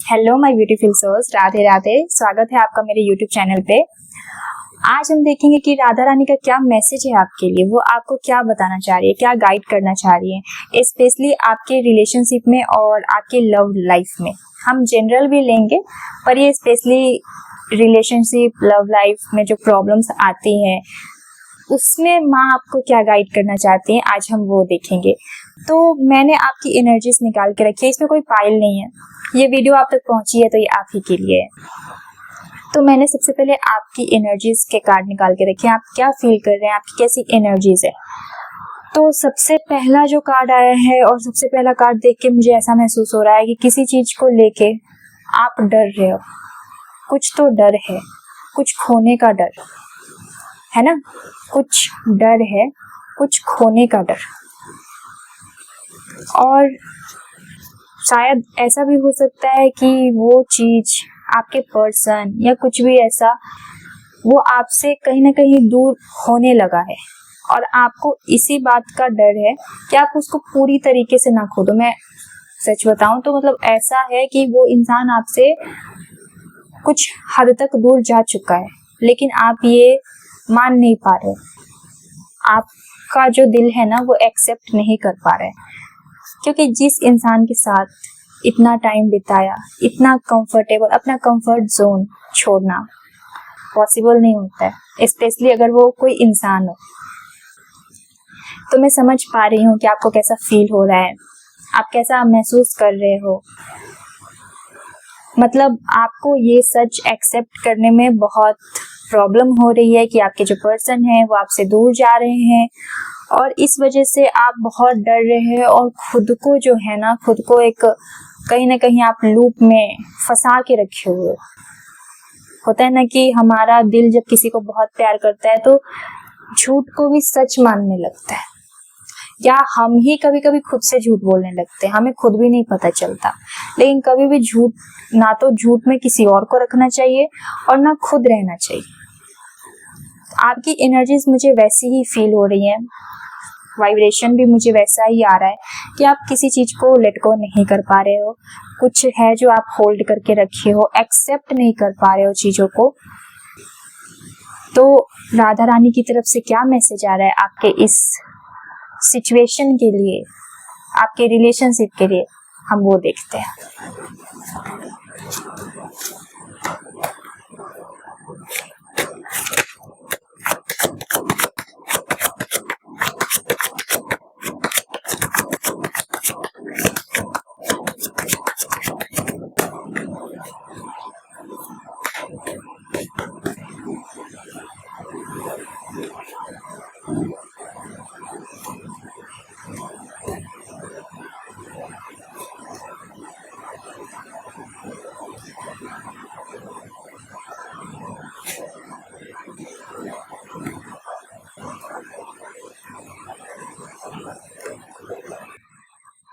Hello my beautiful souls, Radhe Radhe. स्वागत है आपका मेरे यूट्यूब चैनल पे। आज हम देखेंगे कि राधा रानी का क्या मैसेज है आपके लिए, वो आपको क्या बताना चाह रही है, क्या गाइड करना चाह रही है, स्पेशली आपके रिलेशनशिप में और आपके लव लाइफ में। हम जनरल भी लेंगे, पर ये स्पेशली रिलेशनशिप लव लाइफ में जो प्रॉब्लम्स आती हैं उसमें माँ आपको क्या गाइड करना चाहती हैं, आज हम वो देखेंगे। तो मैंने आपकी एनर्जीज निकाल के रखी है, इसमें कोई पाइल नहीं है। ये वीडियो आप तक पहुंची है तो ये आप ही के लिए है। तो मैंने सबसे पहले आपकी एनर्जीज के कार्ड निकाल के रखे हैं, आप क्या फील कर रहे हैं, आपकी कैसी एनर्जीज है। तो सबसे पहला जो कार्ड आया है और सबसे पहला कार्ड देख के मुझे ऐसा महसूस हो रहा है कि किसी चीज को लेके आप डर रहे हो। कुछ तो डर है, कुछ खोने का डर है ना, कुछ डर है, कुछ खोने का डर। और शायद ऐसा भी हो सकता है कि वो चीज, आपके पर्सन या कुछ भी ऐसा, वो आपसे कहीं ना कहीं दूर होने लगा है और आपको इसी बात का डर है कि आप उसको पूरी तरीके से ना खो दो। मैं सच बताऊं तो मतलब ऐसा है कि वो इंसान आपसे कुछ हद तक दूर जा चुका है, लेकिन आप ये मान नहीं पा रहे। आपका जो दिल है ना वो एक्सेप्ट नहीं कर पा रहा है, क्योंकि जिस इंसान के साथ इतना टाइम बिताया, इतना कंफर्टेबल, अपना कंफर्ट जोन छोड़ना पॉसिबल नहीं होता है, स्पेशली अगर वो कोई इंसान हो। तो मैं समझ पा रही हूँ कि आपको कैसा फील हो रहा है, आप कैसा महसूस कर रहे हो। मतलब आपको ये सच एक्सेप्ट करने में बहुत प्रॉब्लम हो रही है कि आपके जो पर्सन है वो आपसे दूर जा रहे हैं और इस वजह से आप बहुत डर रहे हैं और खुद को जो है ना, खुद को एक कहीं ना कहीं आप लूप में फंसा के रखे हुए। होता है ना कि हमारा दिल जब किसी को बहुत प्यार करता है तो झूठ को भी सच मानने लगता है, या हम ही कभी कभी खुद से झूठ बोलने लगते हैं, हमें खुद भी नहीं पता चलता। लेकिन कभी भी झूठ, ना तो झूठ में किसी और को रखना चाहिए और ना खुद रहना चाहिए। आपकी एनर्जीज मुझे वैसी ही फील हो रही है, वाइब्रेशन भी मुझे वैसा ही आ रहा है कि आप किसी चीज को लेट गो नहीं कर पा रहे हो। कुछ है जो आप होल्ड करके रखे हो, एक्सेप्ट नहीं कर पा रहे हो चीजों को। तो राधा रानी की तरफ से क्या मैसेज आ रहा है आपके इस सिचुएशन के लिए, आपके रिलेशनशिप के लिए, हम वो देखते हैं।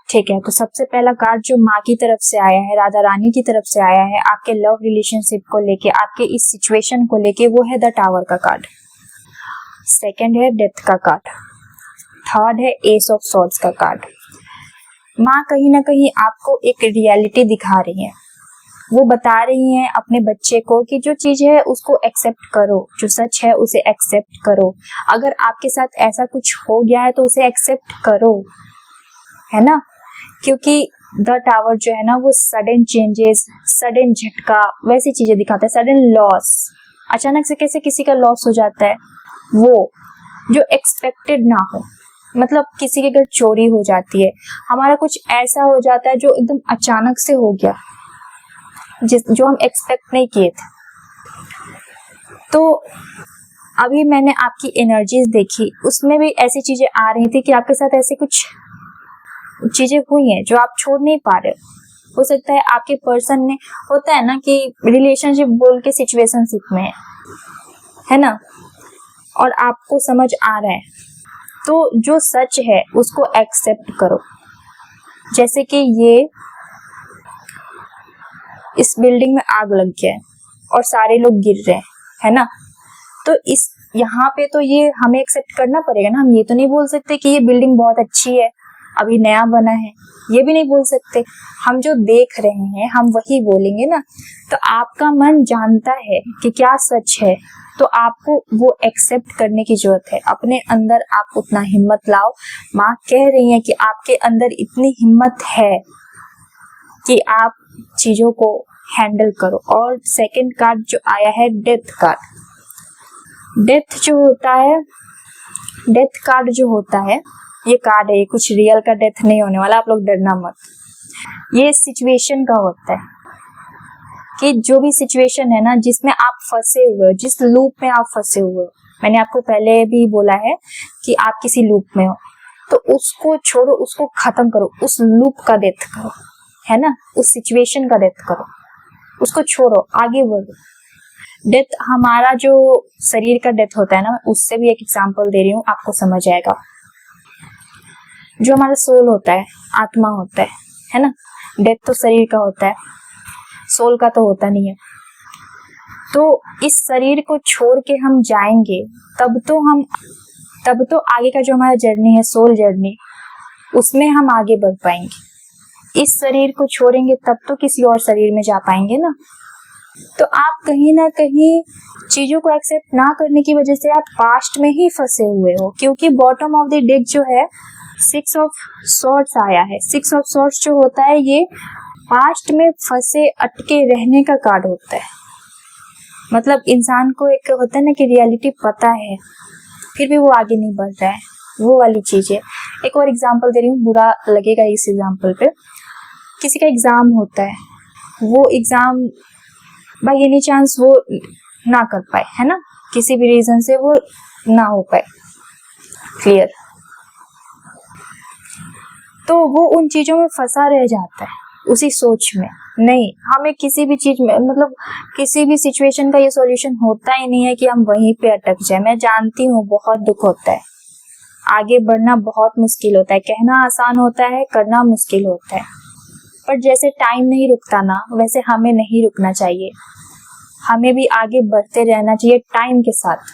ठीक है, तो सबसे पहला कार्ड जो माँ की तरफ से आया है, राधा रानी की तरफ से आया है आपके लव रिलेशनशिप को लेके, आपके इस सिचुएशन को लेके, वो है द टावर का कार्ड। सेकंड है डेथ का कार्ड। थर्ड है एस ऑफ सॉर्ड्स का कार्ड। माँ कहीं ना कहीं आपको एक रियलिटी दिखा रही है, वो बता रही हैं अपने बच्चे को कि जो चीज है उसको एक्सेप्ट करो, जो सच है उसे एक्सेप्ट करो। अगर आपके साथ ऐसा कुछ हो गया है तो उसे एक्सेप्ट करो, है ना। क्योंकि द टावर जो है ना वो सडन चेंजेस, सडन झटका, वैसी चीजें दिखाता है। सडन लॉस, अचानक से कैसे किसी का लॉस हो जाता है, वो जो एक्सपेक्टेड ना हो। मतलब किसी के घर चोरी हो जाती है, हमारा कुछ ऐसा हो जाता है जो एकदम अचानक से हो गया, जो हम एक्सपेक्ट नहीं किए थे। तो अभी मैंने आपकी एनर्जीज देखी, उसमें भी ऐसी चीजें आ रही थी कि आपके साथ ऐसे कुछ चीजें हुई हैं जो आप छोड़ नहीं पा रहे हो सकता है आपके पर्सन ने, होता है ना कि रिलेशनशिप बोल के सिचुएशनशिप में है ना, और आपको समझ आ रहा है। तो जो सच है उसको एक्सेप्ट करो। जैसे कि ये इस बिल्डिंग में आग लग गया है और सारे लोग गिर रहे हैं, है ना। तो इस यहाँ पे तो ये हमें एक्सेप्ट करना पड़ेगा ना। हम ये तो नहीं बोल सकते कि ये बिल्डिंग बहुत अच्छी है, अभी नया बना है, ये भी नहीं बोल सकते। हम जो देख रहे हैं हम वही बोलेंगे ना। तो आपका मन जानता है कि क्या सच है, तो आपको वो एक्सेप्ट करने की जरूरत है। अपने अंदर आप उतना हिम्मत लाओ। माँ कह रही है कि आपके अंदर इतनी हिम्मत है कि आप चीजों को हैंडल करो। और सेकंड कार्ड जो आया है डेथ कार्ड। डेथ जो होता है, डेथ कार्ड जो होता है, ये कार्ड है, कुछ रियल का डेथ नहीं होने वाला, आप लोग डरना मत। ये सिचुएशन का होता है कि जो भी सिचुएशन है ना जिसमें आप फंसे हुए हो, जिस लूप में आप फंसे हुए हो, मैंने आपको पहले भी बोला है कि आप किसी लूप में हो, तो उसको छोड़ो, उसको खत्म करो, उस लूप का डेथ करो, है ना, उस सिचुएशन का डेथ करो, उसको छोड़ो, आगे बढ़ो। डेथ हमारा जो शरीर का डेथ होता है ना, उससे भी एक एग्जांपल दे रही हूँ, आपको समझ आएगा। जो हमारा सोल होता है, आत्मा होता है ना, डेथ तो शरीर का होता है, सोल का तो होता नहीं है। तो इस शरीर को छोड़ के हम जाएंगे तब तो आगे का जो हमारा जर्नी है, सोल जर्नी, उसमें हम आगे बढ़ पाएंगे। इस शरीर को छोड़ेंगे तब तो किसी और शरीर में जा पाएंगे ना। तो आप कहीं ना कहीं चीजों को एक्सेप्ट ना करने की वजह से आप पास्ट में ही फंसे हुए हो, क्योंकि बॉटम ऑफ द डेक जो है 6 ऑफ सॉर्ड्स आया है। 6 ऑफ सॉर्ड्स जो होता है ये पास्ट में फंसे अटके रहने का कार्ड होता है। मतलब इंसान को एक होता है ना कि रियलिटी पता है फिर भी वो आगे नहीं बढ़ रहा है, वो वाली चीज है। एक और एग्जांपल दे रही हूँ, बुरा लगेगा इस एग्जांपल पे। किसी का एग्जाम होता है, वो एग्जाम बाय एनी चांस वो ना कर पाए, है ना, किसी भी रीजन से वो ना हो पाए क्लियर, तो वो उन चीजों में फंसा रह जाता है, उसी सोच में। नहीं, हमें किसी भी चीज में, मतलब किसी भी सिचुएशन का ये सॉल्यूशन होता ही नहीं है कि हम वहीं पे अटक जाए। मैं जानती हूँ बहुत दुख होता है, आगे बढ़ना बहुत मुश्किल होता है, कहना आसान होता है, करना मुश्किल होता है। पर जैसे टाइम नहीं रुकता ना, वैसे हमें नहीं रुकना चाहिए, हमें भी आगे बढ़ते रहना चाहिए टाइम के साथ।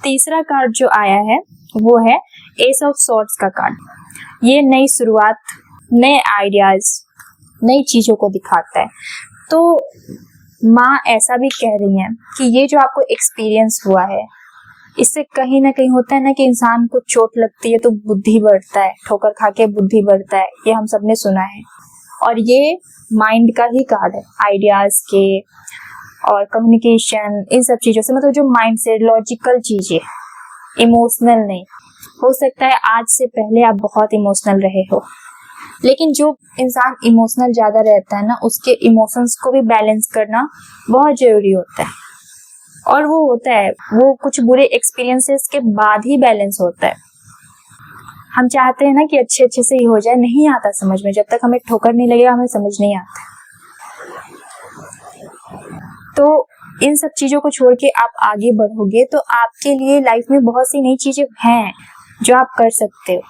तीसरा कार्ड जो आया है वो है एस ऑफ सॉर्ड्स का कार्ड। ये नई शुरुआत, नए आइडियाज, नई चीजों को दिखाता है। तो माँ ऐसा भी कह रही हैं कि ये जो आपको एक्सपीरियंस हुआ है, इससे कहीं ना कहीं होता है ना कि इंसान को चोट लगती है तो बुद्धि बढ़ता है, ठोकर खा के बुद्धि बढ़ता है, ये हम सबने सुना है। और ये माइंड का ही कार्ड है, आइडियाज के और कम्युनिकेशन, इन सब चीजों से, मतलब जो माइंड से, लॉजिकल चीजें, इमोशनल नहीं। हो सकता है आज से पहले आप बहुत इमोशनल रहे हो, लेकिन जो इंसान इमोशनल ज्यादा रहता है ना, उसके इमोशंस को भी बैलेंस करना बहुत जरूरी होता है। और वो होता है, वो कुछ बुरे एक्सपीरियंसेस के बाद ही बैलेंस होता है। हम चाहते हैं ना कि अच्छे अच्छे से ही हो जाए, नहीं आता समझ में, जब तक हमें ठोकर नहीं लगेगा हमें समझ नहीं आता। तो इन सब चीजों को छोड़ के आप आगे बढ़ोगे तो आपके लिए लाइफ में बहुत सी नई चीजें हैं जो आप कर सकते हो,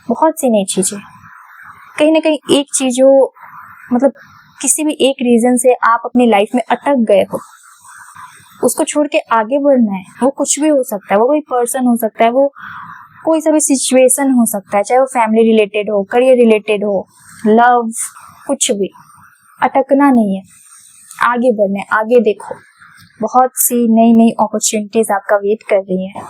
बहुत सी नई चीजें। कहीं ना कहीं एक चीजों, मतलब किसी भी एक रीजन से आप अपनी लाइफ में अटक गए हो, उसको छोड़ के आगे बढ़ना है। वो कुछ भी हो सकता है, वो कोई पर्सन हो सकता है, वो कोई सा भी सिचुएशन हो सकता है, चाहे वो फैमिली रिलेटेड हो, करियर रिलेटेड हो, लव, कुछ भी। अटकना नहीं है, आगे बढ़ना है, आगे देखो, बहुत सी नई नई अपॉर्चुनिटीज आपका वेट कर रही हैं।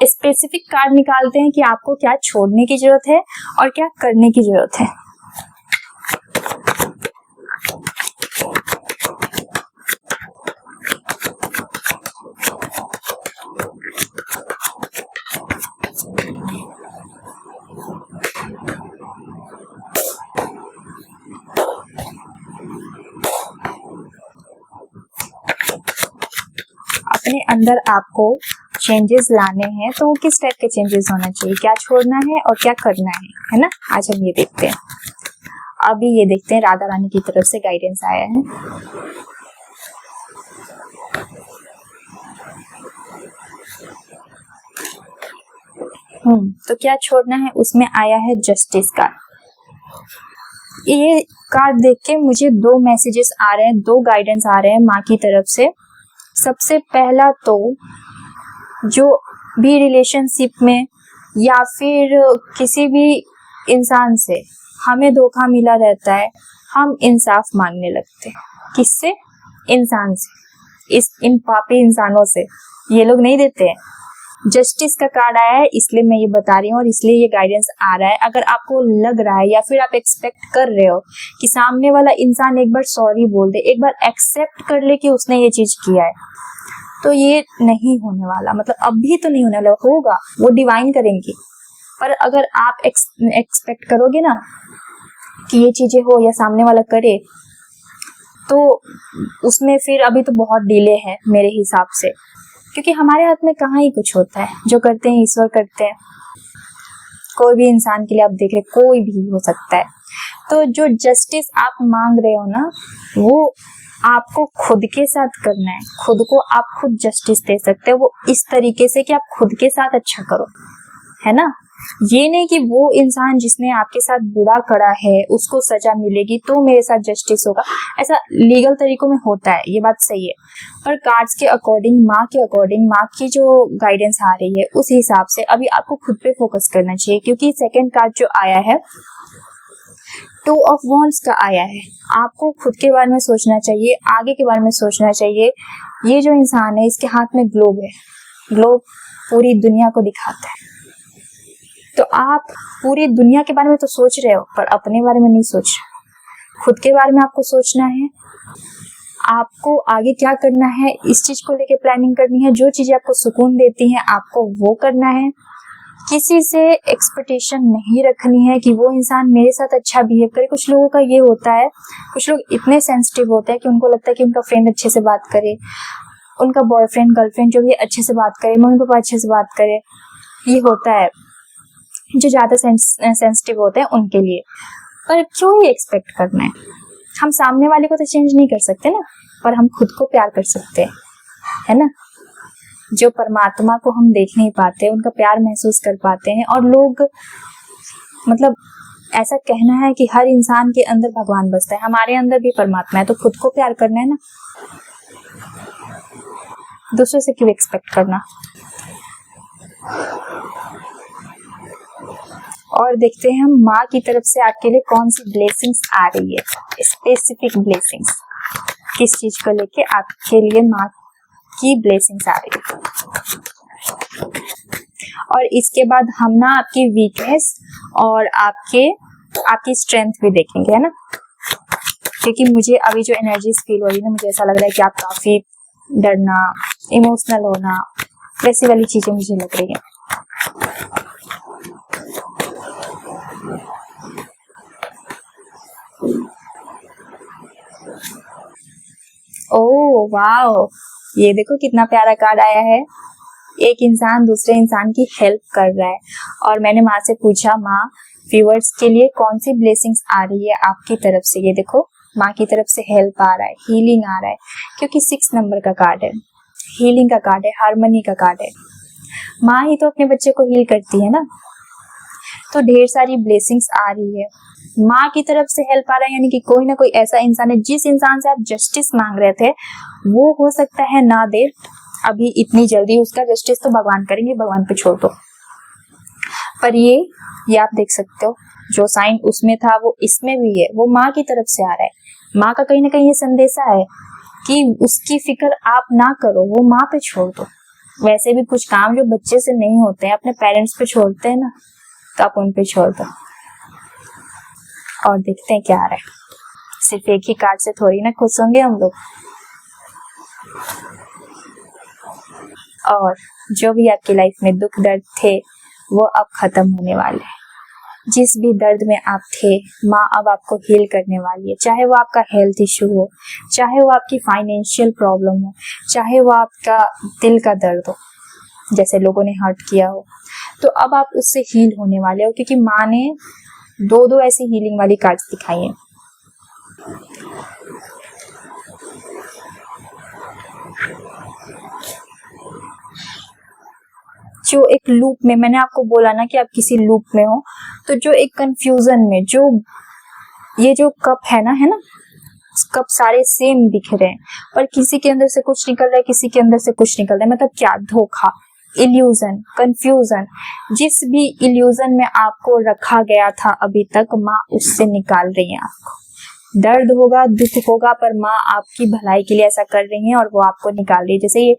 स्पेसिफिक कार्ड निकालते हैं कि आपको क्या छोड़ने की जरूरत है और क्या करने की जरूरत है। अपने अंदर आपको चेंजेस लाने हैं, तो वो किस टाइप के चेंजेस होना चाहिए, क्या छोड़ना है और क्या करना है ना, आज हम ये देखते हैं। अभी ये देखते हैं राधा रानी की तरफ से गाइडेंस आया है। तो क्या छोड़ना है, उसमें आया है जस्टिस का। ये कार्ड देख के मुझे दो मैसेजेस आ रहे हैं, दो गाइडेंस आ रहे हैं माँ की तरफ से। सबसे पहला तो जो भी रिलेशनशिप में या फिर किसी भी इंसान से हमें धोखा मिला रहता है, हम इंसाफ मांगने लगते हैं। किससे? इंसान से, इन पापी इंसानों से। ये लोग नहीं देते हैं। जस्टिस का कार्ड आया है, इसलिए मैं ये बता रही हूँ और इसलिए ये गाइडेंस आ रहा है। अगर आपको लग रहा है या फिर आप एक्सपेक्ट कर रहे हो कि सामने वाला इंसान एक बार सॉरी बोल दे, एक बार एक्सेप्ट कर ले कि उसने ये चीज किया है, तो ये नहीं होने वाला। मतलब अभी तो नहीं होने वाला, होगा, वो डिवाइन करेंगी। पर अगर आप एक्सपेक्ट करोगे ना कि ये चीजें हो या सामने वाला करे, तो उसमें फिर अभी तो बहुत डिले है मेरे हिसाब से, क्योंकि हमारे हाथ में कहाँ ही कुछ होता है। जो करते हैं ईश्वर करते हैं। कोई भी इंसान के लिए आप देख रहे, कोई भी हो सकता है। तो जो जस्टिस आप मांग रहे हो ना, वो आपको खुद के साथ करना है। खुद को आप खुद जस्टिस दे सकते हो, वो इस तरीके से कि आप खुद के साथ अच्छा करो, है ना। ये नहीं कि वो इंसान जिसने आपके साथ बुरा करा है उसको सजा मिलेगी तो मेरे साथ जस्टिस होगा। ऐसा लीगल तरीकों में होता है, ये बात सही है। पर कार्ड्स के अकॉर्डिंग, माँ के अकॉर्डिंग, माँ की जो गाइडेंस आ रही है उस हिसाब से अभी आपको खुद पे फोकस करना चाहिए। क्योंकि सेकंड कार्ड जो आया है, टू ऑफ वॉन्ड्स का आया है। आपको खुद के बारे में सोचना चाहिए, आगे के बारे में सोचना चाहिए। ये जो इंसान है, इसके हाथ में ग्लोब है। ग्लोब पूरी दुनिया को दिखाता है। तो आप पूरी दुनिया के बारे में तो सोच रहे हो, पर अपने बारे में नहीं सोच रहे। खुद के बारे में आपको सोचना है। आपको आगे क्या करना है, इस चीज को लेके प्लानिंग करनी है। जो चीजें आपको सुकून देती हैं, आपको वो करना है। किसी से एक्सपेक्टेशन नहीं रखनी है कि वो इंसान मेरे साथ अच्छा बिहेव करे। कुछ लोगों का ये होता है, कुछ लोग इतने सेंसिटिव होते हैं कि उनको लगता है कि उनका फ्रेंड अच्छे से बात करे, उनका बॉयफ्रेंड गर्लफ्रेंड जो भी अच्छे से बात करे, मम्मी पापा अच्छे से बात करे। ये होता है जो ज्यादा सेंसिटिव होते हैं उनके लिए। पर क्यों ही एक्सपेक्ट करना है? हम सामने वाले को तो चेंज नहीं कर सकते ना, पर हम खुद को प्यार कर सकते हैं, है ना। जो परमात्मा को हम देख नहीं पाते, उनका प्यार महसूस कर पाते हैं। और लोग, मतलब ऐसा कहना है कि हर इंसान के अंदर भगवान बसता है, हमारे अंदर भी परमात्मा है। तो खुद को प्यार करना है ना, दूसरों से क्यों एक्सपेक्ट करना। और देखते हैं हम माँ की तरफ से आपके लिए कौन सी ब्लेसिंग्स आ रही है। स्पेसिफिक ब्लेसिंग्स, किस चीज को लेके आपके लिए माँ की ब्लेसिंग्स आ रही है। और इसके बाद हम ना आपकी वीकनेस और आपकी स्ट्रेंथ भी देखेंगे, है ना। क्योंकि मुझे अभी जो एनर्जीज फील हो रही है ना, मुझे ऐसा लग रहा है कि आप काफी डरना, इमोशनल होना, वैसी वाली चीजें मुझे लग रही है। ओह वाओ, ये देखो कितना प्यारा कार्ड आया है। एक इंसान दूसरे इंसान की हेल्प कर रहा है। और मैंने माँ से पूछा, माँ व्यूअर्स के लिए कौन सी ब्लेसिंग्स आ रही है आपकी तरफ से। ये देखो, माँ की तरफ से हेल्प आ रहा है, हीलिंग आ रहा है। क्योंकि 6 नंबर का कार्ड है, हीलिंग का कार्ड है, हार्मनी का कार्ड है। माँ ही तो अपने बच्चे को हील करती है ना। तो ढेर सारी ब्लेसिंग्स आ रही है, माँ की तरफ से हेल्प आ रहा है। यानी कि कोई ना कोई ऐसा इंसान है, जिस इंसान से आप जस्टिस मांग रहे थे, वो हो सकता है ना दे अभी इतनी जल्दी। उसका जस्टिस तो भगवान करेंगे, भगवान पे छोड़ दो। पर ये आप देख सकते हो, जो साइन उसमें था वो इसमें भी है। वो माँ की तरफ से आ रहा है। माँ का कहीं ना कहीं ये संदेशा है कि उसकी फिक्र आप ना करो, वो माँ पे छोड़ दो। वैसे भी कुछ काम जो बच्चे से नहीं होते हैं, अपने पेरेंट्स पे छोड़ते हैं ना, तो आप उन पे छोड़ दो। और देखते हैं क्या आ रहा है। सिर्फ एक ही कार्ड से थोड़ी ना खुश होंगे हम लोग। और जो भी आपकी लाइफ में दुख दर्द थे, वो अब खत्म होने वाले हैं। जिस भी दर्द में आप थे, माँ अब आपको हील करने वाली है। चाहे वो आपका हेल्थ इशू हो, चाहे वो आपकी फाइनेंशियल प्रॉब्लम हो, चाहे वो आपका दिल का दर्द हो, जैसे लोगों ने हर्ट किया हो, तो अब आप उससे हील होने वाले हो। क्योंकि माँ ने 2 ऐसी हीलिंग वाली कार्ड्स दिखाई हैं। जो एक लूप में, मैंने आपको बोला ना कि आप किसी लूप में हो, तो जो एक कंफ्यूजन में, जो ये जो कप है ना, कप सारे सेम दिख रहे हैं, पर किसी के अंदर से कुछ निकल रहा है, किसी के अंदर से कुछ निकल रहा है। मतलब क्या? धोखा, इल्यूजन, कंफ्यूजन। जिस भी इल्यूजन में आपको रखा गया था अभी तक, माँ उससे निकाल रही है आपको। दर्द होगा, दुख होगा, पर माँ आपकी भलाई के लिए ऐसा कर रही है और वो आपको निकाल रही है। जैसे ये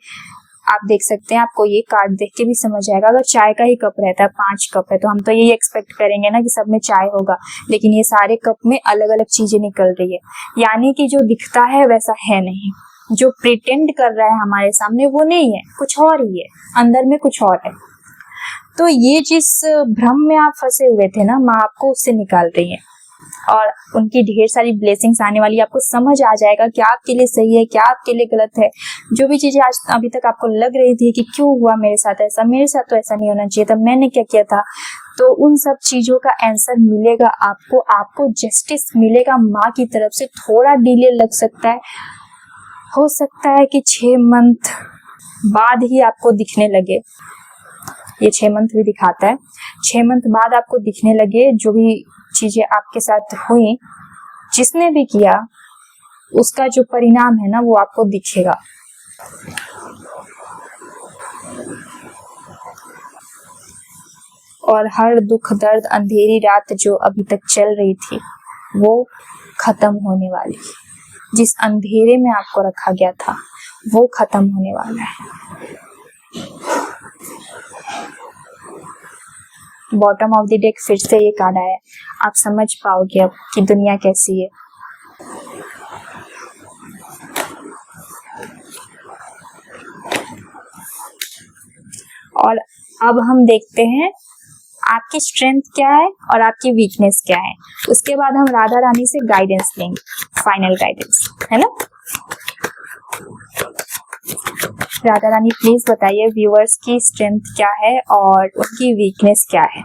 आप देख सकते हैं, आपको ये कार्ड देख के भी समझ आएगा। अगर चाय का ही कप रहता है, 5 कप है, तो हम तो यही एक्सपेक्ट करेंगे ना कि सब में चाय होगा, लेकिन ये सारे कप में अलग अलग चीजें निकल रही है। यानी कि जो दिखता है वैसा है नहीं, जो प्रिटेंड कर रहा है हमारे सामने वो नहीं है, कुछ और ही है, अंदर में कुछ और है। तो ये जिस भ्रम में आप फंसे हुए थे ना, माँ आपको उससे निकाल रही है और उनकी ढेर सारी ब्लेसिंग्स आने वाली। आपको समझ आ जाएगा क्या आपके लिए सही है, क्या आपके लिए गलत है। जो भी चीजें आज अभी तक आपको लग रही थी कि क्यों हुआ मेरे साथ ऐसा, मेरे साथ तो ऐसा नहीं होना चाहिए था, मैंने क्या किया था, तो उन सब चीजों का आंसर मिलेगा आपको। आपको जस्टिस मिलेगा माँ की तरफ से। थोड़ा डिले लग सकता है, हो सकता है कि 6 मंथ बाद ही आपको दिखने लगे। ये 6 मंथ भी दिखाता है, 6 मंथ बाद आपको दिखने लगे जो भी चीजें आपके साथ हुई, जिसने भी किया उसका जो परिणाम है ना, वो आपको दिखेगा। और हर दुख, दर्द, अंधेरी रात जो अभी तक चल रही थी वो खत्म होने वाली। जिस अंधेरे में आपको रखा गया था वो खत्म होने वाला है। बॉटम ऑफ द डेक फिर से ये कार्ड आया। आप समझ पाओगे अब कि दुनिया कैसी है। और अब हम देखते हैं आपकी स्ट्रेंथ क्या है और आपकी वीकनेस क्या है। उसके बाद हम राधा रानी से गाइडेंस लेंगे, फाइनल गाइडेंस, है ना। राधा रानी प्लीज बताइए व्यूअर्स की स्ट्रेंथ क्या है और उनकी वीकनेस क्या है।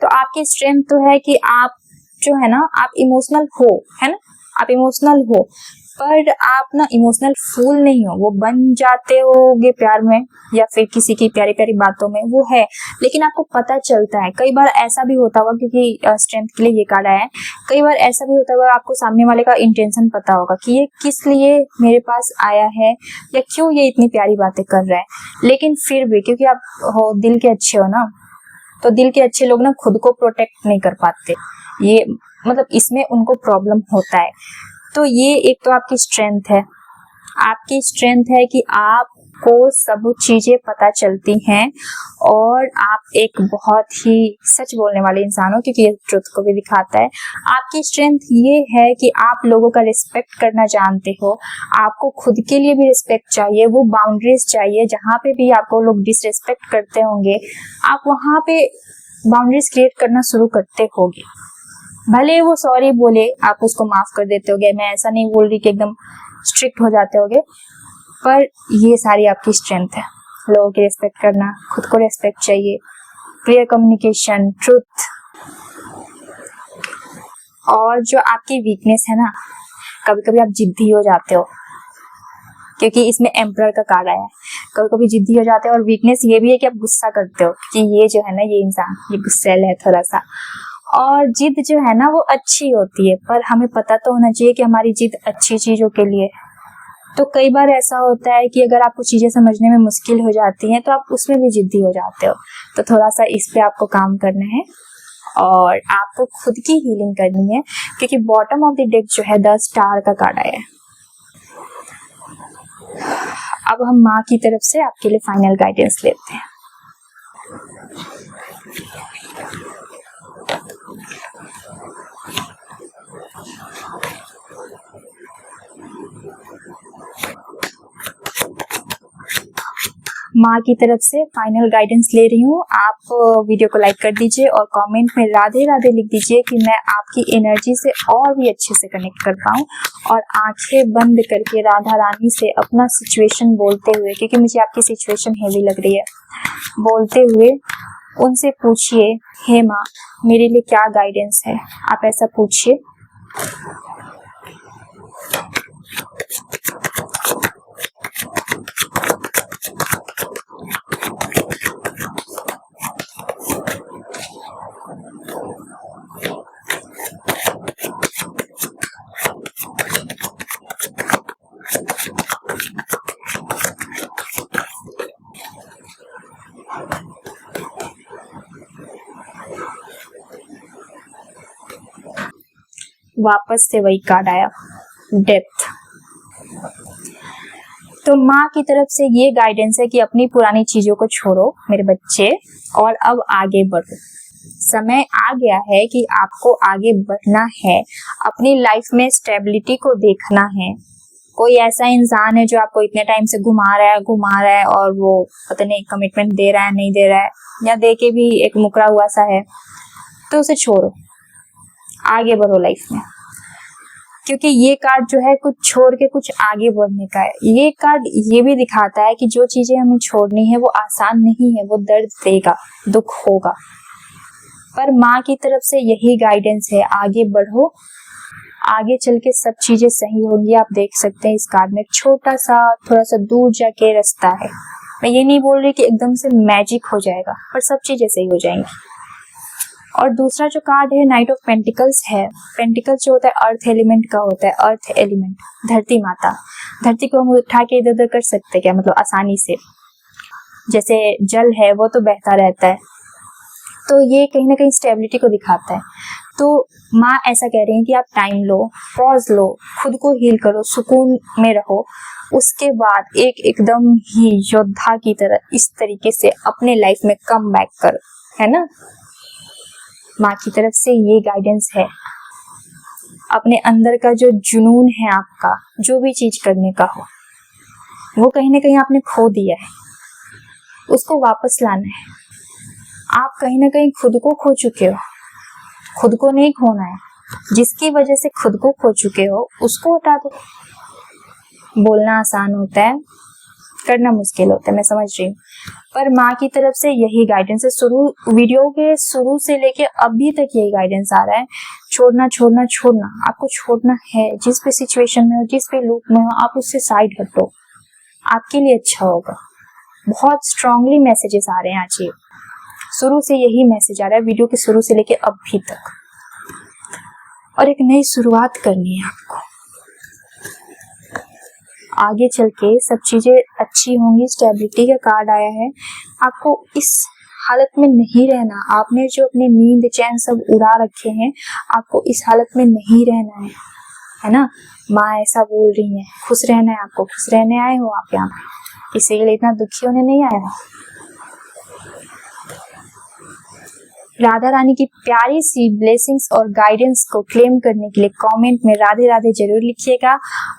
तो आपकी स्ट्रेंथ तो है कि आप जो है ना, आप इमोशनल हो, है ना, आप इमोशनल हो, पर आप ना इमोशनल फूल नहीं हो। वो बन जाते होगे प्यार में या फिर किसी की प्यारी प्यारी बातों में, वो है, लेकिन आपको पता चलता है। कई बार ऐसा भी होता होगा, क्योंकि स्ट्रेंथ के लिए ये कार्ड आया है, कई बार ऐसा भी होता होगा आपको सामने वाले का इंटेंशन पता होगा कि ये किस लिए मेरे पास आया है या क्यों ये इतनी प्यारी बातें कर रहा है। लेकिन फिर भी क्योंकि आप हो दिल के अच्छे हो ना, तो दिल के अच्छे लोग ना खुद को प्रोटेक्ट नहीं कर पाते। ये मतलब इसमें उनको प्रॉब्लम होता है। तो ये एक तो आपकी स्ट्रेंथ है। आपकी स्ट्रेंथ है कि आपको सब चीजें पता चलती हैं और आप एक बहुत ही सच बोलने वाले इंसान हो, क्योंकि ये ट्रुथ को भी दिखाता है। आपकी स्ट्रेंथ ये है कि आप लोगों का रिस्पेक्ट करना जानते हो। आपको खुद के लिए भी रिस्पेक्ट चाहिए, वो बाउंड्रीज चाहिए। जहाँ पे भी आपको लोग डिसरिस्पेक्ट करते होंगे, आप वहां पे बाउंड्रीज क्रिएट करना शुरू करते होगे। भले वो सॉरी बोले, आप उसको माफ कर देते होगे। मैं ऐसा नहीं बोल रही कि एकदम स्ट्रिक्ट हो जाते होगे, पर ये सारी आपकी स्ट्रेंथ है। लोगों की रिस्पेक्ट करना, खुद को रिस्पेक्ट चाहिए, क्लियर कम्युनिकेशन, ट्रुथ। और जो आपकी वीकनेस है ना, कभी कभी आप जिद्दी हो जाते हो, क्योंकि इसमें एम्परर का कार्ड आया है। कभी कभी जिद्दी हो जाते हो। और वीकनेस ये भी है कि आप गुस्सा करते हो, कि ये जो है ना, ये इंसान ये गुस्सैल है थोड़ा सा। और जिद जो है ना वो अच्छी होती है, पर हमें पता तो होना चाहिए कि हमारी जिद अच्छी चीजों के लिए। तो कई बार ऐसा होता है कि अगर आपको चीजें समझने में मुश्किल हो जाती हैं तो आप उसमें भी जिद्दी हो जाते हो। तो थोड़ा सा इस पे आपको काम करना है और आपको खुद की हीलिंग करनी है, क्योंकि बॉटम ऑफ द डेक जो है 10 स्टार का कार्ड आया है। अब हम माँ की तरफ से आपके लिए फाइनल गाइडेंस लेते हैं। माँ की तरफ से फाइनल गाइडेंस ले रही हूँ। आप वीडियो को लाइक कर दीजिए और कमेंट में राधे राधे लिख दीजिए कि मैं आपकी एनर्जी से और भी अच्छे से कनेक्ट कर पाऊँ। और आंखें बंद करके राधा रानी से अपना सिचुएशन बोलते हुए, क्योंकि मुझे आपकी सिचुएशन हेवी लग रही है, बोलते हुए उनसे पूछिए, हे माँ मेरे लिए क्या गाइडेंस है। आप ऐसा पूछिए। वापस से वही कार्ड आया, डेथ। तो माँ की तरफ से ये गाइडेंस है कि अपनी पुरानी चीजों को छोड़ो मेरे बच्चे और अब आगे बढ़ो। समय आ गया है कि आपको आगे बढ़ना है, अपनी लाइफ में स्टेबिलिटी को देखना है। कोई ऐसा इंसान है जो आपको इतने टाइम से घुमा रहा है और वो पता नहीं कमिटमेंट दे रहा है नहीं दे रहा है, या दे के भी एक मुकरा हुआ सा है, तो उसे छोड़ो, आगे बढ़ो लाइफ में। क्योंकि ये कार्ड जो है कुछ छोड़ के कुछ आगे बढ़ने का है। ये कार्ड ये भी दिखाता है कि जो चीजें हमें छोड़नी है वो आसान नहीं है, वो दर्द देगा, दुख होगा, पर माँ की तरफ से यही गाइडेंस है, आगे बढ़ो, आगे चल के सब चीजें सही होंगी। आप देख सकते हैं इस कार्ड में छोटा सा थोड़ा सा दूर जाके रास्ता है। मैं ये नहीं बोल रही कि एकदम से मैजिक हो जाएगा, पर सब चीजें सही हो जाएंगी। और दूसरा जो कार्ड है नाइट ऑफ पेंटिकल्स है। पेंटिकल्स जो होता है अर्थ एलिमेंट का होता है, अर्थ एलिमेंट, धरती माता। धरती को हम उठा के इधर उधर कर सकते क्या, मतलब आसानी से, जैसे जल है वो तो बहता रहता है, तो ये कहीं ना कहीं स्टेबिलिटी को दिखाता है। तो माँ ऐसा कह रही है कि आप टाइम लो, पॉज लो, खुद को हील करो, सुकून में रहो, उसके बाद एकदम ही योद्धा की तरह इस तरीके से अपने लाइफ में कम बैक करो, है ना। माँ की तरफ से ये गाइडेंस है। अपने अंदर का जो जुनून है आपका, जो भी चीज करने का हो, वो कहीं ना कहीं आपने खो दिया है, उसको वापस लाना है। आप कहीं ना कहीं खुद को खो चुके हो, खुद को नहीं खोना है। जिसकी वजह से खुद को खो चुके हो उसको हटा दो। बोलना आसान होता है, करना मुश्किल होता है, मैं समझ रही हूँ, पर माँ की तरफ से यही गाइडेंस है। वीडियो के शुरू से लेके अभी तक यही गाइडेंस आ रहा है, छोड़ना छोड़ना छोड़ना। आपको छोड़ना है, जिस भी सिचुएशन में हो, जिस भी लूप में हो, आप उससे साइड हटो, आपके लिए अच्छा होगा। बहुत स्ट्रांगली मैसेजेस आ रहे हैं आज, ये शुरू से यही मैसेज आ रहा है, वीडियो के शुरू से लेके अभी तक। और एक नई शुरुआत करनी है आपको, आगे चल के सब चीजें अच्छी होंगी। स्टेबिलिटी का कार्ड आया है। आपको इस हालत में नहीं रहना, आपने जो अपने नींद चैन सब उड़ा रखे हैं, आपको इस हालत में नहीं रहना है ना। माँ ऐसा बोल रही है, खुश रहना है आपको, खुश रहने आए हो आप यहाँ, इसीलिए इतना दुखी होने नहीं आया हो। राधा रानी की प्यारी सी ब्लेसिंग्स और गाइडेंस को क्लेम करने के लिए कमेंट में राधे राधे जरूर लिखिएगा।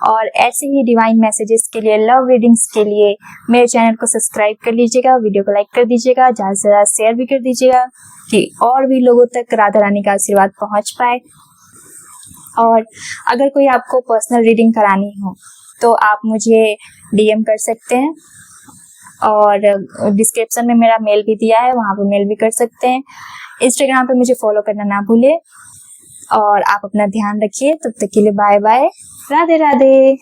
और ऐसे ही डिवाइन मैसेजेस के लिए, लव रीडिंग्स के लिए मेरे चैनल को सब्सक्राइब कर लीजिएगा, वीडियो को लाइक कर दीजिएगा, ज्यादा से ज्यादा शेयर भी कर दीजिएगा कि और भी लोगों तक राधा रानी का आशीर्वाद पहुंच पाए। और अगर कोई आपको पर्सनल रीडिंग करानी हो तो आप मुझे DM कर सकते हैं, और डिस्क्रिप्शन में मेरा मेल भी दिया है, वहां पे मेल भी कर सकते हैं। इंस्टाग्राम पे मुझे फॉलो करना ना भूले। और आप अपना ध्यान रखिए, तब तक के लिए बाय बाय, राधे राधे।